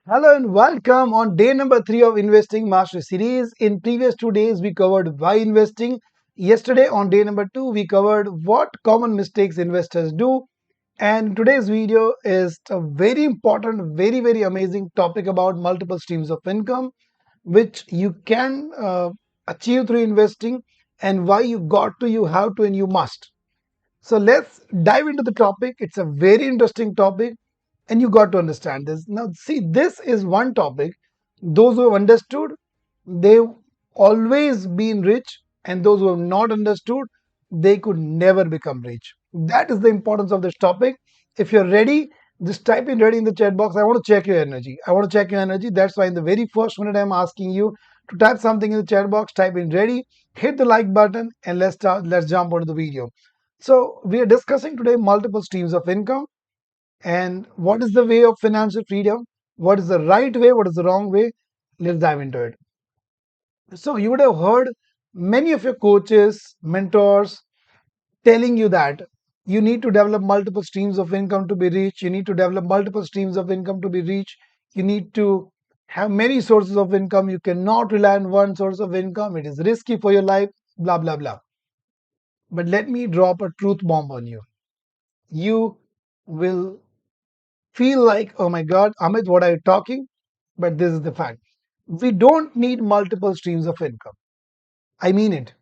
Hello and welcome on day number 3 of Investing Mastery Series. In previous 2 days, we covered why investing. Yesterday, on day number 2, we covered what common mistakes investors do. And today's video is a very important, very amazing topic about multiple streams of income, which you can achieve through investing, and why you have to, and you must. So let's dive into the topic. It's a very interesting topic, and you got to understand this. Now, see, this is one topic. Those who have understood, they've always been rich, and those who have not understood, they could never become rich. That is the importance of this topic. If you're ready, just type in ready in the chat box. I want to check your energy. I want to check your energy. That's why in the very first minute, I'm asking you to type something in the chat box, type in ready, hit the like button, and let's start. Let's jump onto the video. So we are discussing today multiple streams of income and what is the way of financial freedom, what is the right way, what is the wrong way. Let's dive into it. So you would have heard many of your coaches, mentors telling you that you need to develop multiple streams of income to be rich, you need to develop multiple streams of income to be rich, you need to have many sources of income, you cannot rely on one source of income, it is risky for your life, blah blah blah. But let me drop a truth bomb on you. You will feel like, oh my God, Amit, what are you talking? But this is the fact. We don't need multiple streams of income. I mean it.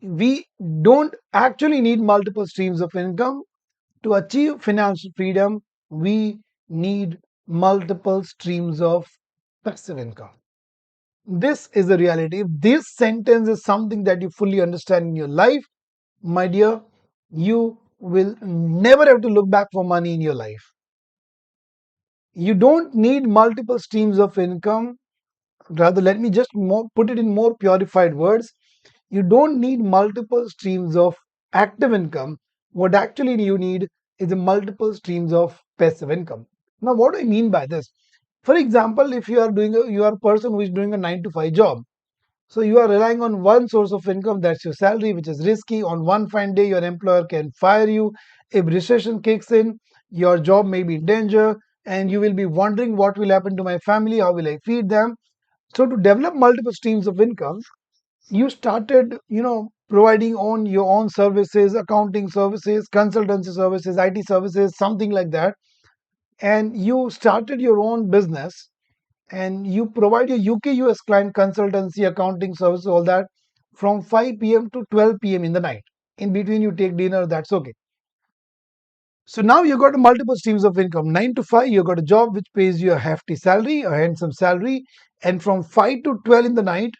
We don't actually need multiple streams of income to achieve financial freedom. We need multiple streams of passive income. This is the reality. If this sentence is something that you fully understand in your life, my dear, you will never have to look back for money in your life. You don't need multiple streams of income. Rather, let me just put it in more purified words. You don't need multiple streams of active income. What actually you need is a multiple streams of passive income. Now, what do I mean by this? For example, if you are a person who is doing a 9 to 5 job, so you are relying on one source of income, that's your salary, which is risky. On one fine day, your employer can fire you. If recession kicks in, your job may be in danger, and you will be wondering what will happen to my family, how will I feed them. So to develop multiple streams of income, you started, providing on your own services, accounting services, consultancy services, IT services, something like that. And you started your own business and you provide your UK US client consultancy, accounting service, all that from 5 p.m. to 12 p.m. in the night. In between, you take dinner, that's okay. So now you got multiple streams of income. 9 to 5, you got a job which pays you a hefty salary, a handsome salary, and from 5 to 12 in the night,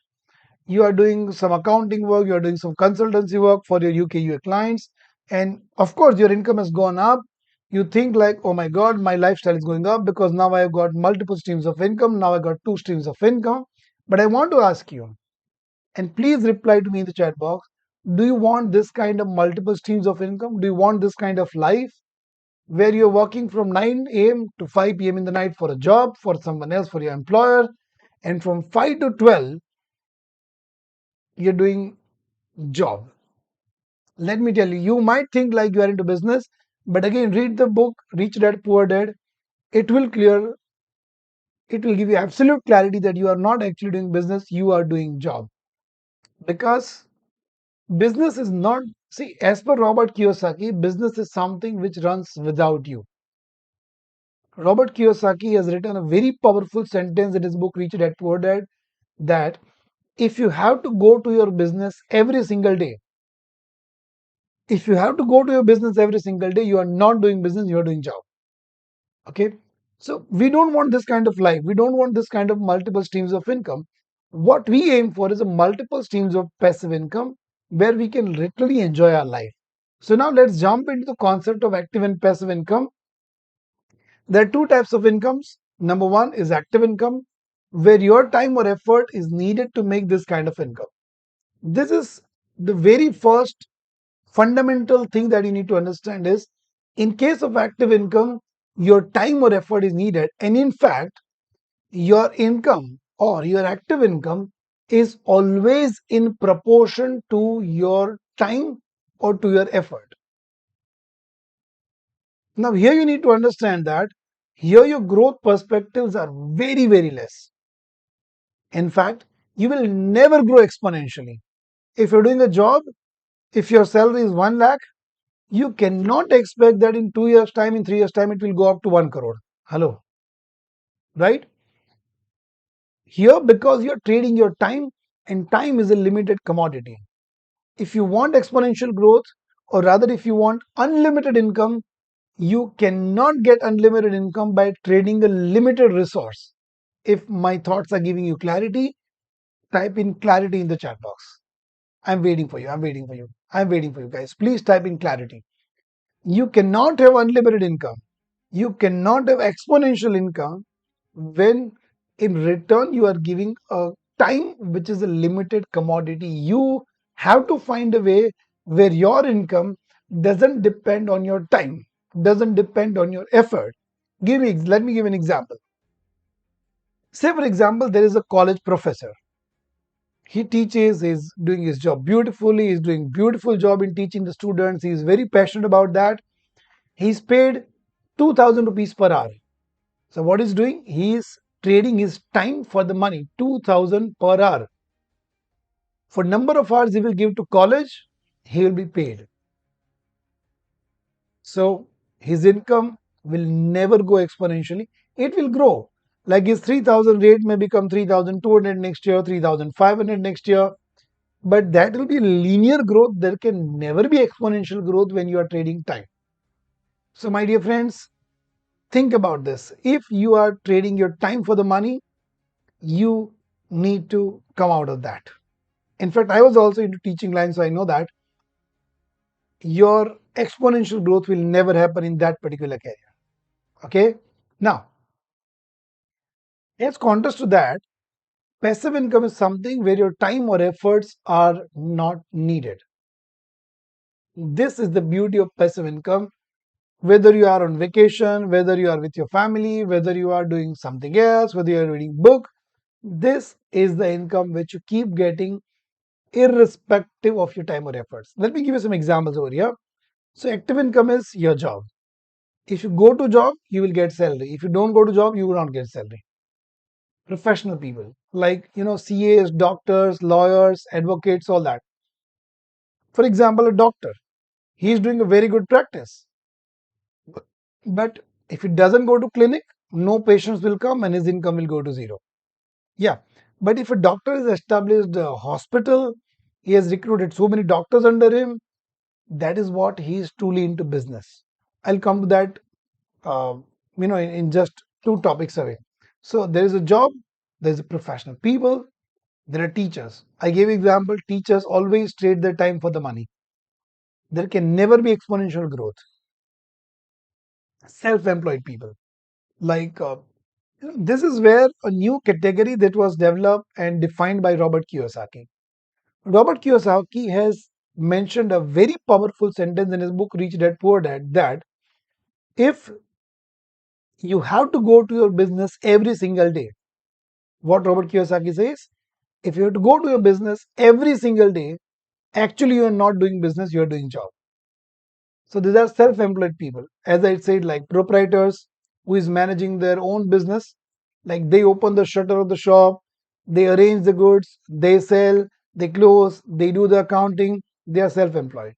you are doing some accounting work, you are doing some consultancy work for your UK UA clients, and of course, your income has gone up. You think like, oh my God, my lifestyle is going up because now I've got multiple streams of income. Now I got two streams of income. But I want to ask you, and please reply to me in the chat box. Do you want this kind of multiple streams of income? Do you want this kind of life where you're working from 9 a.m. to 5 p.m. in the night for a job, for someone else, for your employer, and from 5 to 12, you're doing job? Let me tell you, you might think like you are into business, but again, read the book Rich Dad Poor Dad. It will clear, it will give you absolute clarity that you are not actually doing business, you are doing job. Because business is not, see, as per Robert Kiyosaki, business is something which runs without you. Robert Kiyosaki has written a very powerful sentence in his book Rich Dad Poor Dad, that if you have to go to your business every single day, if you have to go to your business every single day, you are not doing business, you are doing job. Okay. So we don't want this kind of life. We don't want this kind of multiple streams of income. What we aim for is a multiple streams of passive income where we can literally enjoy our life. So now let's jump into the concept of active and passive income. There are two types of incomes. Number one is active income, where your time or effort is needed to make this kind of income. This is the very first fundamental thing that you need to understand is, in case of active income, your time or effort is needed, and in fact your income or your active income is always in proportion to your time or to your effort. Now here you need to understand that Here your growth perspectives are very, very less. In fact, you will never grow exponentially. If you're doing a job, if your salary is 1 lakh, you cannot expect that in 2 years' time, in 3 years' time, it will go up to 1 crore. Hello, right? Here, because you're trading your time, and time is a limited commodity. If you want exponential growth, or rather, if you want unlimited income, you cannot get unlimited income by trading a limited resource. If my thoughts are giving you clarity, type in clarity in the chat box. I'm waiting for you. I'm waiting for you. I'm waiting for you guys. Please type in clarity. You cannot have unlimited income. You cannot have exponential income when in return you are giving a time which is a limited commodity. You have to find a way where your income doesn't depend on your time, doesn't depend on your effort. Let me give an example. Say for example, there is a college professor. He teaches, he's doing his job beautifully, he's doing beautiful job in teaching the students, he's very passionate about that. He's paid 2000 rupees per hour. So what he's doing, he's trading his time for the money, 2000 per hour. For number of hours he will give to college, he will be paid. So his income will never go exponentially, it will grow. Like his 3000 rate may become 3200 next year, 3500 next year. But that will be linear growth. There can never be exponential growth when you are trading time. So, my dear friends, think about this. If you are trading your time for the money, you need to come out of that. In fact, I was also into teaching line, so I know that your exponential growth will never happen in that particular career. Okay? Now, as contrast to that, passive income is something where your time or efforts are not needed. This is the beauty of passive income. Whether you are on vacation, whether you are with your family, whether you are doing something else, whether you are reading book, this is the income which you keep getting irrespective of your time or efforts. Let me give you some examples over here. So active income is your job. If you go to job, you will get salary. If you don't go to job, you will not get salary. Professional people like CAs, doctors, lawyers, advocates, all that. For example, a doctor, he is doing a very good practice. But if he doesn't go to clinic, no patients will come and his income will go to zero. Yeah. But if a doctor has established a hospital, he has recruited so many doctors under him, that is what he is truly into business. I'll come to that, in just two topics away. So there is a job, there is a professional people, there are teachers. I gave example, teachers always trade their time for the money. There can never be exponential growth. Self-employed people, like this is where a new category that was developed and defined by Robert Kiyosaki. Robert Kiyosaki has mentioned a very powerful sentence in his book Rich Dad Poor Dad that if you have to go to your business every single day, what Robert Kiyosaki says, if you have to go to your business every single day, actually you are not doing business, you are doing job. So these are self-employed people, as I said, like proprietors who is managing their own business. Like they open the shutter of the shop, they arrange the goods, they sell, they close, they do the accounting. They are self-employed.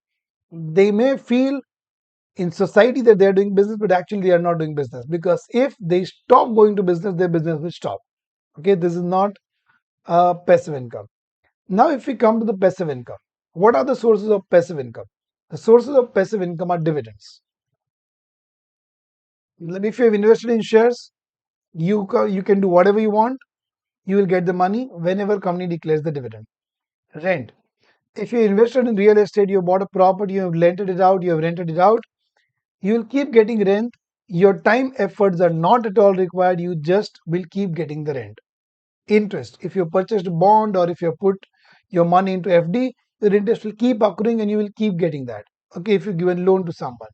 They may feel in society that they are doing business, but actually they are not doing business, because if they stop going to business, their business will stop. Okay, this is not passive income. Now, if we come to the passive income, what are the sources of passive income? The sources of passive income are dividends. If you have invested in shares, you can do whatever you want. You will get the money whenever company declares the dividend. Rent. If you invested in real estate, you bought a property, you have rented it out, you have rented it out, you will keep getting rent. Your time efforts are not at all required. You just will keep getting the rent. Interest. If you purchased a bond or if you put your money into FD, your interest will keep accruing and you will keep getting that. Okay, if you give a loan to someone.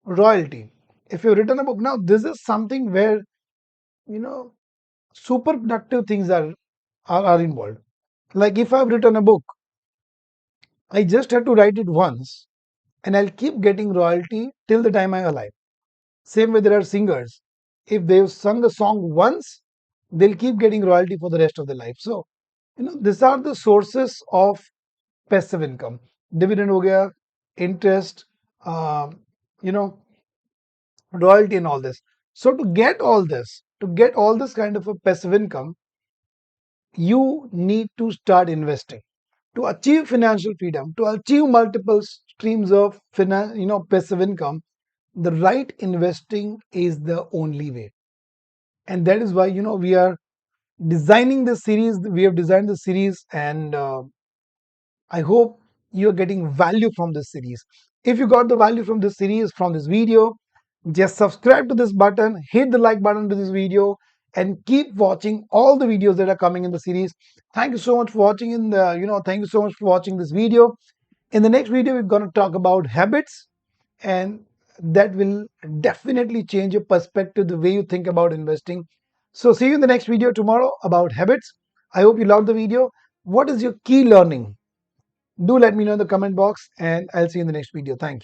Royalty. If you written a book, now this is something where you know super productive things are involved. Like if I've written a book, I just have to write it once and I'll keep getting royalty till the time I'm alive. Same way there are singers. if they've sung a song once, they'll keep getting royalty for the rest of their life. So, these are the sources of passive income. Dividend ho gaya, interest, uh, you know, royalty and all this. So to get all this kind of a passive income, you need to start investing. To achieve financial freedom, to achieve multiple streams of passive income, the right investing is the only way. And that is why we are designing this series. We have designed the series, and I hope you're getting value from this series. If you got the value from this series, from this video, just subscribe to this button, hit the like button to this video, and keep watching all the videos that are coming in the series. Thank you so much for watching thank you so much for watching this video. In the next video, we're going to talk about habits, and that will definitely change your perspective, the way you think about investing. So see you in the next video tomorrow about habits. I hope you loved the video. What is your key learning? Do let me know in the comment box, and I'll see you in the next video. Thank you.